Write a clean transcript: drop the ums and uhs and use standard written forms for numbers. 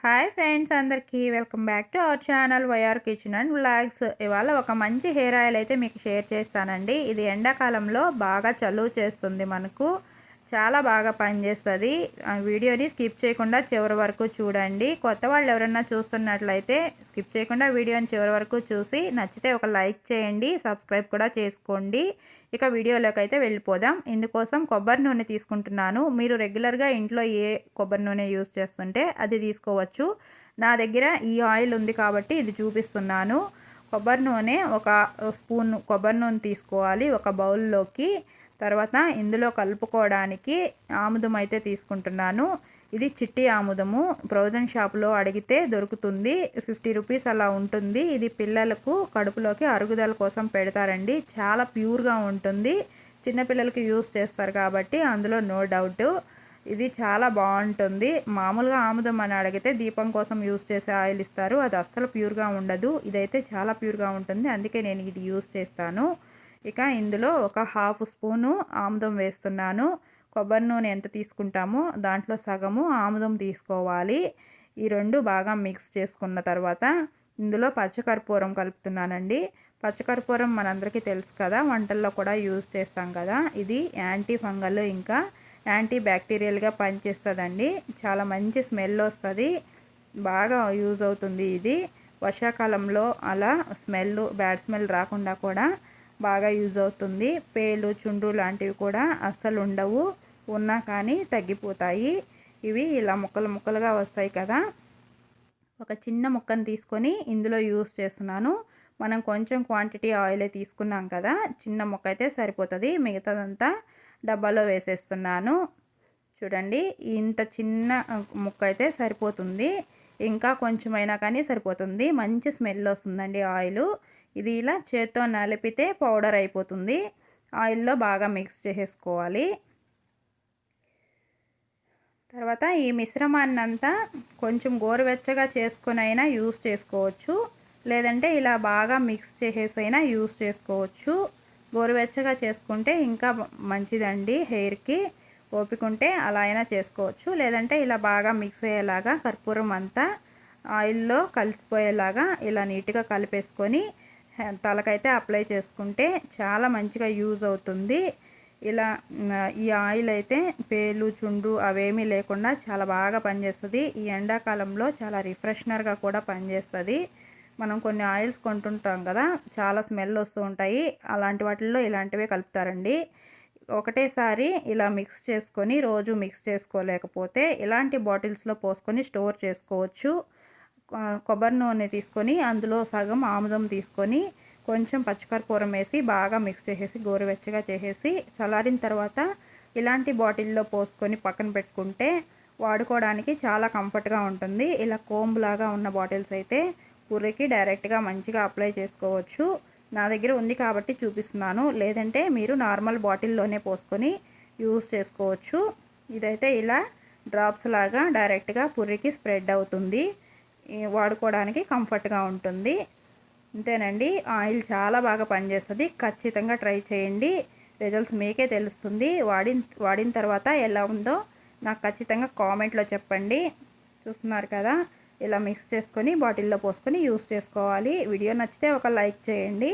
Hi friends, అందరికీ welcome back to our channel YR kitchen and vlogs. ఇవాళ ఒక మంచి హెయిర్ ఆయిల్ అయితే మీకు షేర్ చేస్తానండి. ఇది ఎండాకాలంలో బాగా చలువ చేస్తుంది, మనకు చాలా బాగా పనిచేస్తుంది. వీడియోని స్కిప్ చేయకుండా చివరి వరకు చూడండి. కొత్త వాళ్ళు ఎవరైనా చూస్తున్నట్లయితే స్కిప్ చేయకుండా వీడియోని చివరి వరకు చూసి నచ్చితే ఒక లైక్ చేయండి, సబ్స్క్రైబ్ కూడా చేసుకోండి. ఇక వీడియోలోకి అయితే వెళ్ళిపోదాం. ఇందుకోసం కొబ్బరి నూనె తీసుకుంటున్నాను. మీరు రెగ్యులర్గా ఇంట్లో ఏ కొబ్బరి నూనె యూస్ చేస్తుంటే అది తీసుకోవచ్చు. నా దగ్గర ఈ ఆయిల్ ఉంది కాబట్టి ఇది చూపిస్తున్నాను. కొబ్బరి నూనె ఒక స్పూన్ కొబ్బరి నూనె తీసుకోవాలి ఒక బౌల్లోకి. తర్వాత ఇందులో కలుపుకోవడానికి ఆముదం అయితే తీసుకుంటున్నాను. ఇది చిట్టి ఆముదము, ప్రొవిజన్ షాప్లో అడిగితే దొరుకుతుంది. 50 రూపీస్ అలా ఉంటుంది. ఇది పిల్లలకు కడుపులోకి అరుగుదల కోసం పెడతారండి. చాలా ప్యూర్గా ఉంటుంది. చిన్నపిల్లలకి యూస్ చేస్తారు కాబట్టి అందులో నో డౌట్. ఇది చాలా బాగుంటుంది. మామూలుగా ఆముదం అని అడిగితే దీపం కోసం యూస్ చేసే ఆయిల్ ఇస్తారు, అది అస్సలు ప్యూర్గా ఉండదు. ఇదైతే చాలా ప్యూర్గా ఉంటుంది, అందుకే నేను ఇది యూస్ చేస్తాను. ఇక ఇందులో ఒక హాఫ్ స్పూను ఆముదం వేస్తున్నాను. కొబ్బరి నూనె ఎంత తీసుకుంటామో దాంట్లో సగము ఆముదం తీసుకోవాలి. ఈ రెండు బాగా మిక్స్ చేసుకున్న తర్వాత ఇందులో పచ్చకర్పూరం కలుపుతున్నానండి. పచ్చకర్పూరం మనందరికీ తెలుసు కదా, వంటల్లో కూడా యూజ్ చేస్తాం కదా. ఇది యాంటీ ఫంగల్ ఇంకా యాంటీ బ్యాక్టీరియల్గా పనిచేస్తుందండి. చాలా మంచి స్మెల్ వస్తుంది, బాగా యూజ్ అవుతుంది. ఇది వర్షాకాలంలో అలా బ్యాడ్ స్మెల్ రాకుండా కూడా బాగా యూజ్ అవుతుంది. పేలు చుండ్రు లాంటివి కూడా అస్సలు ఉండవు, ఉన్నా కానీ తగ్గిపోతాయి. ఇవి ఇలా ముక్కలు ముక్కలుగా వస్తాయి కదా. ఒక చిన్న ముక్కను తీసుకొని ఇందులో యూజ్ చేస్తున్నాను. మనం కొంచెం క్వాంటిటీ ఆయిలే తీసుకున్నాం కదా, చిన్న ముక్క అయితే సరిపోతుంది. మిగతాదంతా డబ్బాలో వేసేస్తున్నాను. చూడండి, ఇంత చిన్న ముక్క అయితే సరిపోతుంది. ఇంకా కొంచెమైనా కానీ సరిపోతుంది. మంచి స్మెల్ వస్తుందండి ఆయిల్. ఇది ఇలా చేత్తో నలిపితే పౌడర్ అయిపోతుంది. ఆయిల్లో బాగా మిక్స్ చేసేసుకోవాలి. తర్వాత ఈ మిశ్రమాన్ని అంతా కొంచెం గోరువెచ్చగా చేసుకొని అయినా యూస్ చేసుకోవచ్చు, లేదంటే ఇలా బాగా మిక్స్ చేసేసైనా యూస్ చేసుకోవచ్చు. గోరువెచ్చగా చేసుకుంటే ఇంకా మంచిదండి హెయిర్కి. ఓపిక ఉంటే అలా అయినా చేసుకోవచ్చు, లేదంటే ఇలా బాగా మిక్స్ అయ్యేలాగా కర్పూరం అంతా ఆయిల్లో కలిసిపోయేలాగా ఇలా నీట్గా కలిపేసుకొని తలకైతే అప్లై చేసుకుంటే చాలా మంచిగా యూజ్ అవుతుంది. ఇలా ఈ ఆయిల్ అయితే పేలు చుండ్రు అవేమీ లేకుండా చాలా బాగా పనిచేస్తుంది. ఈ ఎండాకాలంలో చాలా రిఫ్రెషనర్గా కూడా పనిచేస్తుంది. మనం కొన్ని ఆయిల్స్ కొంటుంటాం కదా, చాలా స్మెల్ వస్తూ ఉంటాయి. అలాంటి వాటిల్లో ఇలాంటివే కలుపుతారండి. ఒకటేసారి ఇలా మిక్స్ చేసుకొని రోజు మిక్స్ చేసుకోలేకపోతే ఇలాంటి బాటిల్స్లో పోసుకొని స్టోర్ చేసుకోవచ్చు. కొబ్బరి నూనె తీసుకొని అందులో సగం ఆముదం తీసుకొని కొంచెం పచ్చకర్పూరం వేసి బాగా మిక్స్ చేసేసి గోరువెచ్చగా చేసేసి చల్లారిన తర్వాత ఇలాంటి బాటిల్లో పోసుకొని పక్కన పెట్టుకుంటే వాడుకోవడానికి చాలా కంఫర్ట్గా ఉంటుంది. ఇలా కోంబులాగా ఉన్న బాటిల్స్ అయితే పుర్రెకి డైరెక్ట్గా మంచిగా అప్లై చేసుకోవచ్చు. నా దగ్గర ఉంది కాబట్టి చూపిస్తున్నాను, లేదంటే మీరు నార్మల్ బాటిల్లోనే పోసుకొని యూస్ చేసుకోవచ్చు. ఇదైతే ఇలా డ్రాప్స్ లాగా డైరెక్ట్గా పుర్రెకి స్ప్రెడ్ అవుతుంది, వాడుకోవడానికి కంఫర్ట్గా ఉంటుంది. అంతేనండి, ఆయిల్ చాలా బాగా పనిచేస్తుంది. ఖచ్చితంగా ట్రై చేయండి, రిజల్ట్స్ మీకే తెలుస్తుంది. వాడిన తర్వాత ఎలా ఉందో నాకు ఖచ్చితంగా కామెంట్లో చెప్పండి. చూస్తున్నారు కదా, ఇలా మిక్స్ చేసుకొని బాటిల్లో పోసుకొని యూస్ చేసుకోవాలి. వీడియో నచ్చితే ఒక లైక్ చేయండి.